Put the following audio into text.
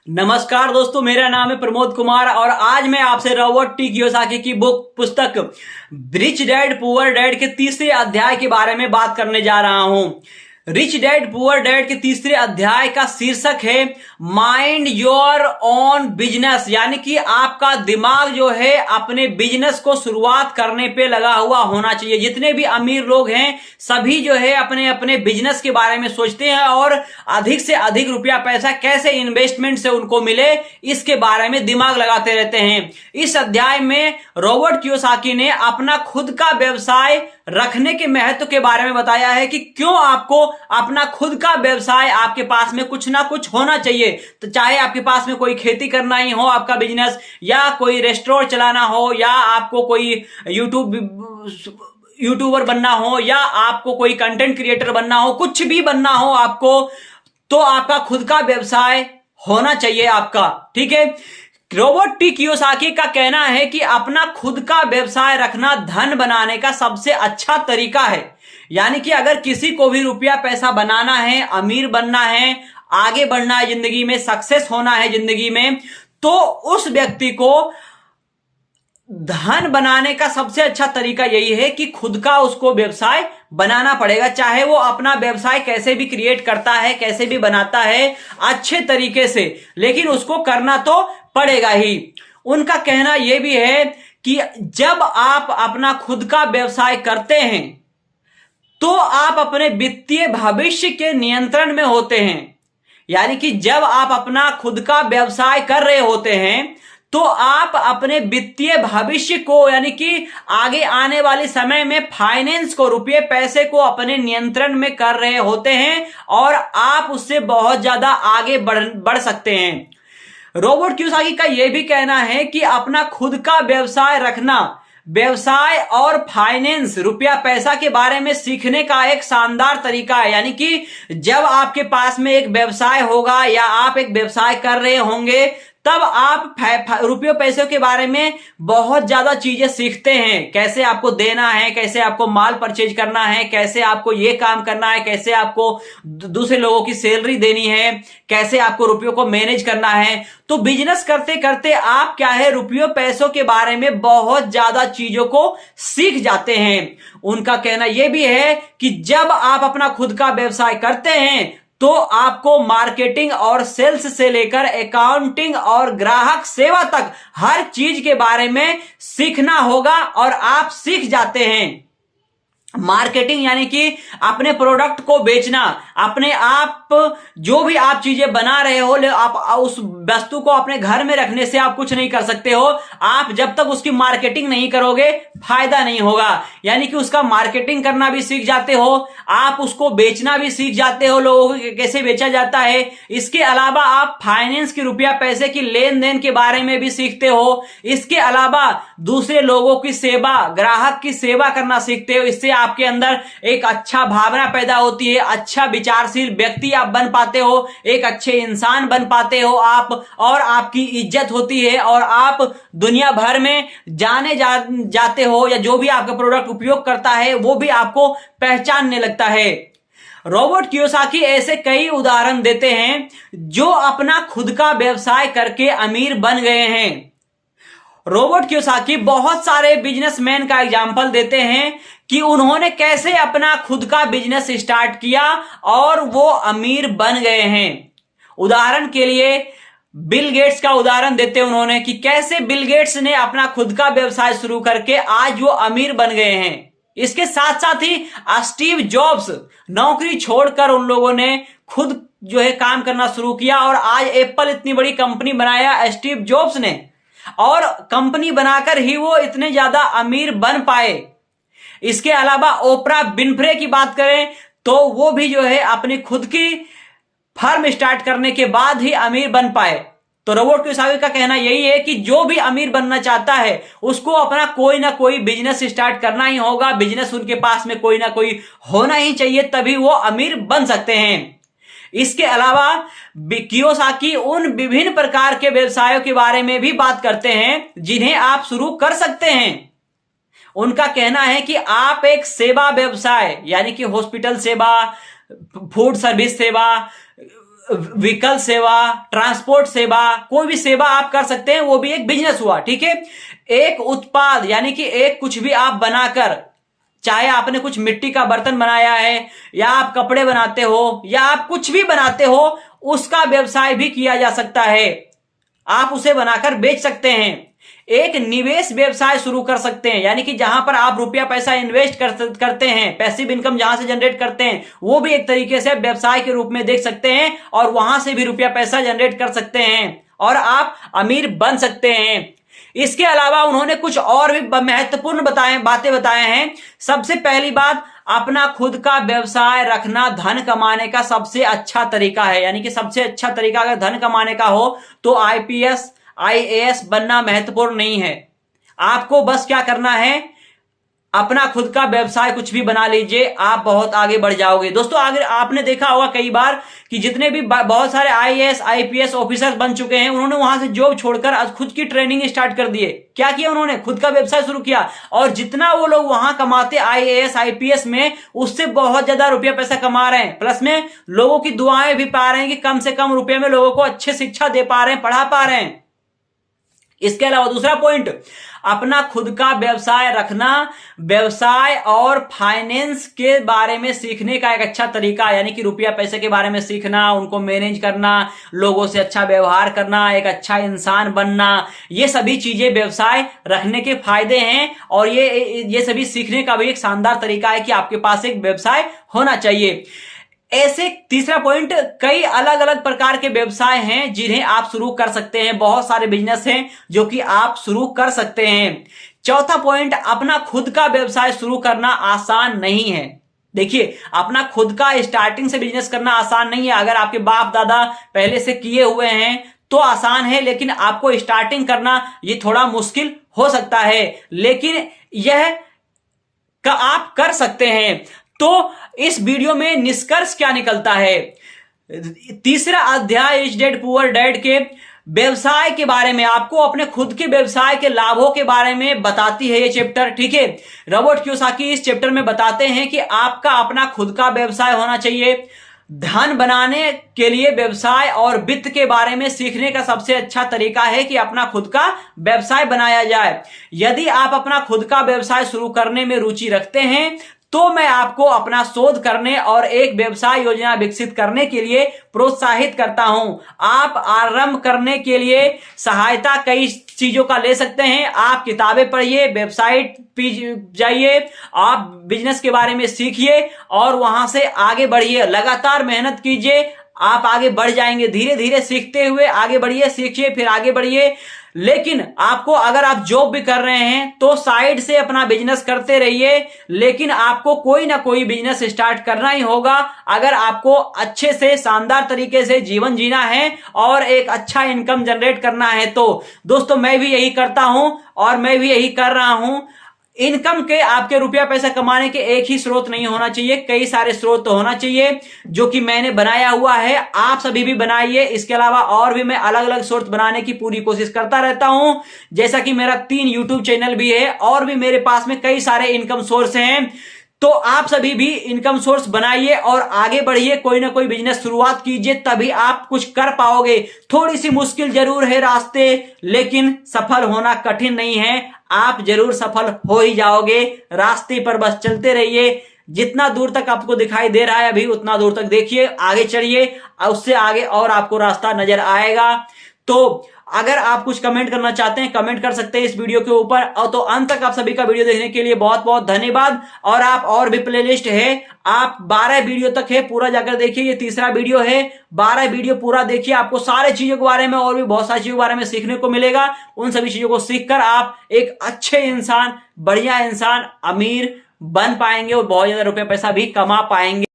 नमस्कार दोस्तों, मेरा नाम है प्रमोद कुमार और आज मैं आपसे रॉबर्ट टी कियोसाकी की पुस्तक रिच डैड पुअर डैड के तीसरे अध्याय के बारे में बात करने जा रहा हूं। रिच डैड पुअर डैड के तीसरे अध्याय का शीर्षक है माइंड योर ओन बिजनेस, यानी कि आपका दिमाग जो है अपने बिजनेस को शुरुआत करने पे लगा हुआ होना चाहिए। जितने भी अमीर लोग हैं सभी जो है अपने अपने बिजनेस के बारे में सोचते हैं और अधिक से अधिक रुपया पैसा कैसे इन्वेस्टमेंट से उनको मिले इसके बारे में दिमाग लगाते रहते हैं। इस अध्याय में रॉबर्ट कियोसाकी ने अपना खुद का व्यवसाय रखने के महत्व के बारे में बताया है कि क्यों आपको अपना खुद का व्यवसाय, आपके पास में कुछ ना कुछ होना चाहिए। तो चाहे आपके पास में कोई खेती करना ही हो आपका बिजनेस, या कोई रेस्टोरेंट चलाना हो, या आपको कोई यूट्यूबर बनना हो, या आपको कोई कंटेंट क्रिएटर बनना हो, कुछ भी बनना हो आपको, तो आपका खुद का व्यवसाय होना चाहिए आपका। ठीक है। रॉबर्ट टी कियोसाकी का कहना है कि अपना खुद का व्यवसाय रखना धन बनाने का सबसे अच्छा तरीका है। यानी कि अगर किसी को भी रुपया पैसा बनाना है, अमीर बनना है, आगे बढ़ना है जिंदगी में, सक्सेस होना है जिंदगी में, तो उस व्यक्ति को धन बनाने का सबसे अच्छा तरीका यही है कि खुद का उसको व्यवसाय बनाना पड़ेगा। चाहे वो अपना व्यवसाय कैसे भी क्रिएट करता है, कैसे भी बनाता है अच्छे तरीके से, लेकिन उसको करना तो पड़ेगा ही। उनका कहना यह भी है कि जब आप अपना खुद का व्यवसाय करते हैं तो आप अपने वित्तीय भविष्य के नियंत्रण में होते हैं। यानी कि जब आप अपना खुद का व्यवसाय कर रहे होते हैं तो आप अपने वित्तीय भविष्य को, यानी कि आगे आने वाले समय में फाइनेंस को, रुपये पैसे को अपने नियंत्रण में कर रहे होते हैं और आप उससे बहुत ज्यादा आगे बढ़ सकते हैं। रॉबर्ट कियोसाकी का यह भी कहना है कि अपना खुद का व्यवसाय रखना व्यवसाय और फाइनेंस, रुपया पैसा के बारे में सीखने का एक शानदार तरीका है। यानी कि जब आपके पास में एक व्यवसाय होगा या आप एक व्यवसाय कर रहे होंगे तब आप रुपये पैसे के बारे में बहुत ज्यादा चीजें सीखते हैं। कैसे आपको देना है, कैसे आपको माल परचेज करना है, कैसे आपको ये काम करना है, कैसे आपको दूसरे लोगों की सैलरी देनी है, कैसे आपको रुपयों को मैनेज करना है। तो बिजनेस करते करते आप क्या है, रुपयों पैसों के बारे में बहुत ज्यादा चीजों को सीख जाते हैं। उनका कहना यह भी है कि जब आप अपना खुद का व्यवसाय करते हैं तो आपको मार्केटिंग और सेल्स से लेकर अकाउंटिंग और ग्राहक सेवा तक हर चीज के बारे में सीखना होगा और आप सीख जाते हैं। मार्केटिंग यानी कि अपने प्रोडक्ट को बेचना, अपने आप जो भी आप चीजें बना रहे हो, आप उस वस्तु को अपने घर में रखने से आप कुछ नहीं कर सकते हो। आप जब तक उसकी मार्केटिंग नहीं करोगे फायदा नहीं होगा। यानी कि उसका मार्केटिंग करना भी सीख जाते हो, आप उसको बेचना भी सीख जाते हो, लोगों को कैसे बेचा जाता है। इसके अलावा आप फाइनेंस की, रुपया पैसे की लेन देन के बारे में भी सीखते हो। इसके अलावा दूसरे लोगों की सेवा, ग्राहक की सेवा करना सीखते हो। इससे आपके अंदर एक अच्छा भावना पैदा होती है, अच्छा विचारशील व्यक्ति आप बन पाते हो, एक अच्छे इंसान बन पाते हो आप, और आपकी इज्जत होती है और आप दुनिया भर में जाने जाते हो, या जो भी आपका प्रोडक्ट उपयोग करता है वो भी आपको पहचानने लगता है। रॉबर्ट कियोसाकी ऐसे कई उदाहरण देते हैं जो अपना खुद का व्यवसाय करके अमीर बन गए हैं। रॉबर्ट कियोसाकी बहुत सारे बिजनेसमैन का एग्जाम्पल देते हैं कि उन्होंने कैसे अपना खुद का बिजनेस स्टार्ट किया और वो अमीर बन गए हैं। उदाहरण के लिए बिल गेट्स का उदाहरण देते हैं उन्होंने कि कैसे बिल गेट्स ने अपना खुद का व्यवसाय शुरू करके आज वो अमीर बन गए हैं। इसके साथ साथ ही स्टीव जॉब्स, नौकरी छोड़कर उन लोगों ने खुद जो है काम करना शुरू किया और आज एप्पल इतनी बड़ी कंपनी बनाया स्टीव जॉब्स ने, और कंपनी बनाकर ही वो इतने ज्यादा अमीर बन पाए। इसके अलावा ओपरा विनफ्रे की बात करें तो वो भी जो है अपनी खुद की फर्म स्टार्ट करने के बाद ही अमीर बन पाए। तो रॉबर्ट कियोसाकी का कहना यही है कि जो भी अमीर बनना चाहता है उसको अपना कोई ना कोई बिजनेस स्टार्ट करना ही होगा। बिजनेस उनके पास में कोई ना कोई होना ही चाहिए, तभी वो अमीर बन सकते हैं। इसके अलावा कियोसाकी उन विभिन्न प्रकार के व्यवसायों के बारे में भी बात करते हैं जिन्हें आप शुरू कर सकते हैं। उनका कहना है कि आप एक सेवा व्यवसाय, यानी कि हॉस्पिटल सेवा, फूड सर्विस सेवा, व्हीकल सेवा, ट्रांसपोर्ट सेवा, कोई भी सेवा आप कर सकते हैं, वो भी एक बिजनेस हुआ। ठीक है, एक उत्पाद यानी कि एक कुछ भी आप बनाकर, चाहे आपने कुछ मिट्टी का बर्तन बनाया है, या आप कपड़े बनाते हो, या आप कुछ भी बनाते हो, उसका व्यवसाय भी किया जा सकता है। आप उसे बनाकर बेच सकते हैं। एक निवेश व्यवसाय शुरू कर सकते हैं, यानी कि जहां पर आप रुपया पैसा इन्वेस्ट करते हैं, पैसिव इनकम जहां से जनरेट करते हैं, वो भी एक तरीके से व्यवसाय के रूप में देख सकते हैं, और वहां से भी रुपया पैसा जनरेट कर सकते हैं और आप अमीर बन सकते हैं। इसके अलावा उन्होंने कुछ और भी महत्वपूर्ण बातें बताए हैं। सबसे पहली बात, अपना खुद का व्यवसाय रखना धन कमाने का सबसे अच्छा तरीका है। यानी कि सबसे अच्छा तरीका अगर धन कमाने का हो तो आईपीएस आईएएस बनना महत्वपूर्ण नहीं है। आपको बस क्या करना है, अपना खुद का व्यवसाय कुछ भी बना लीजिए, आप बहुत आगे बढ़ जाओगे। दोस्तों, अगर आपने देखा होगा कई बार कि जितने भी बहुत सारे आईएएस आईपीएस ऑफिसर बन चुके हैं, उन्होंने वहां से जॉब छोड़कर आज खुद की ट्रेनिंग स्टार्ट कर दिए। क्या किया उन्होंने? खुद का व्यवसाय शुरू किया, और जितना वो लोग वहां कमाते आईएएस आईपीएस में, उससे बहुत ज्यादा रुपया पैसा कमा रहे हैं। प्लस में लोगों की दुआएं भी पा रहे हैं कि कम से कम रुपये में लोगों को अच्छी शिक्षा दे पा रहे हैं, पढ़ा पा रहे हैं। इसके अलावा दूसरा पॉइंट, अपना खुद का व्यवसाय रखना व्यवसाय और फाइनेंस के बारे में सीखने का एक अच्छा तरीका, यानी कि रुपया पैसे के बारे में सीखना, उनको मैनेज करना, लोगों से अच्छा व्यवहार करना, एक अच्छा इंसान बनना, ये सभी चीजें व्यवसाय रखने के फायदे हैं। और ये सभी सीखने का भी एक शानदार तरीका है कि आपके पास एक व्यवसाय होना चाहिए। ऐसे तीसरा पॉइंट, कई अलग अलग प्रकार के व्यवसाय हैं जिन्हें आप शुरू कर सकते हैं। बहुत सारे बिजनेस हैं जो कि आप शुरू कर सकते हैं। चौथा पॉइंट, अपना खुद का व्यवसाय शुरू करना आसान नहीं है। देखिए, अपना खुद का स्टार्टिंग से बिजनेस करना आसान नहीं है। अगर आपके बाप दादा पहले से किए हुए हैं तो आसान है, लेकिन आपको स्टार्टिंग करना ये थोड़ा मुश्किल हो सकता है, लेकिन यह का आप कर सकते हैं। तो इस वीडियो में निष्कर्ष क्या निकलता है? तीसरा अध्याय रिच डैड पुअर डैड के व्यवसाय के बारे में, आपको अपने खुद के व्यवसाय के लाभों के बारे में बताती है ये चैप्टर। ठीक है, रॉबर्ट कियोसाकी इस चैप्टर में बताते हैं कि आपका अपना खुद का व्यवसाय होना चाहिए। धन बनाने के लिए व्यवसाय और वित्त के बारे में सीखने का सबसे अच्छा तरीका है कि अपना खुद का व्यवसाय बनाया जाए। यदि आप अपना खुद का व्यवसाय शुरू करने में रुचि रखते हैं तो मैं आपको अपना शोध करने और एक व्यवसाय योजना विकसित करने के लिए प्रोत्साहित करता हूं। आप आरंभ करने के लिए सहायता कई चीजों का ले सकते हैं। आप किताबें पढ़िए, वेबसाइट पे जाइए, आप बिजनेस के बारे में सीखिए और वहां से आगे बढ़िए। लगातार मेहनत कीजिए, आप आगे बढ़ जाएंगे। धीरे धीरे सीखते हुए आगे बढ़िए, सीखिए फिर आगे बढ़िए। लेकिन आपको, अगर आप जॉब भी कर रहे हैं तो साइड से अपना बिजनेस करते रहिए, लेकिन आपको कोई ना कोई बिजनेस स्टार्ट करना ही होगा अगर आपको अच्छे से शानदार तरीके से जीवन जीना है और एक अच्छा इनकम जनरेट करना है। तो दोस्तों, मैं भी यही करता हूं और मैं भी यही कर रहा हूं। इनकम के, आपके रुपया पैसा कमाने के एक ही स्रोत नहीं होना चाहिए, कई सारे स्रोत तो होना चाहिए, जो कि मैंने बनाया हुआ है। आप सभी भी बनाइए। इसके अलावा और भी मैं अलग अलग स्रोत बनाने की पूरी कोशिश करता रहता हूं। जैसा कि मेरा 3 यूट्यूब चैनल भी है और भी मेरे पास में कई सारे इनकम सोर्स हैं। तो आप सभी भी इनकम सोर्स बनाइए और आगे बढ़िए। कोई ना कोई बिजनेस शुरुआत कीजिए, तभी आप कुछ कर पाओगे। थोड़ी सी मुश्किल जरूर है रास्ते, लेकिन सफल होना कठिन नहीं है। आप जरूर सफल हो ही जाओगे। रास्ते पर बस चलते रहिए। जितना दूर तक आपको दिखाई दे रहा है अभी, उतना दूर तक देखिए, आगे चढ़िए, उससे आगे और आपको रास्ता नजर आएगा। तो अगर आप कुछ कमेंट करना चाहते हैं, कमेंट कर सकते हैं इस वीडियो के ऊपर। और तो अंत तक आप सभी का वीडियो देखने के लिए बहुत बहुत धन्यवाद। और आप और भी प्लेलिस्ट है, आप 12 वीडियो तक है, पूरा जाकर देखिए। ये तीसरा वीडियो है, 12 वीडियो पूरा देखिए। आपको सारे चीजों के बारे में और भी बहुत सारी चीजों के बारे में सीखने को मिलेगा। उन सभी चीजों को सीखकर आप एक अच्छे इंसान, बढ़िया इंसान, अमीर बन पाएंगे और बहुत ज्यादा रुपया पैसा भी कमा पाएंगे।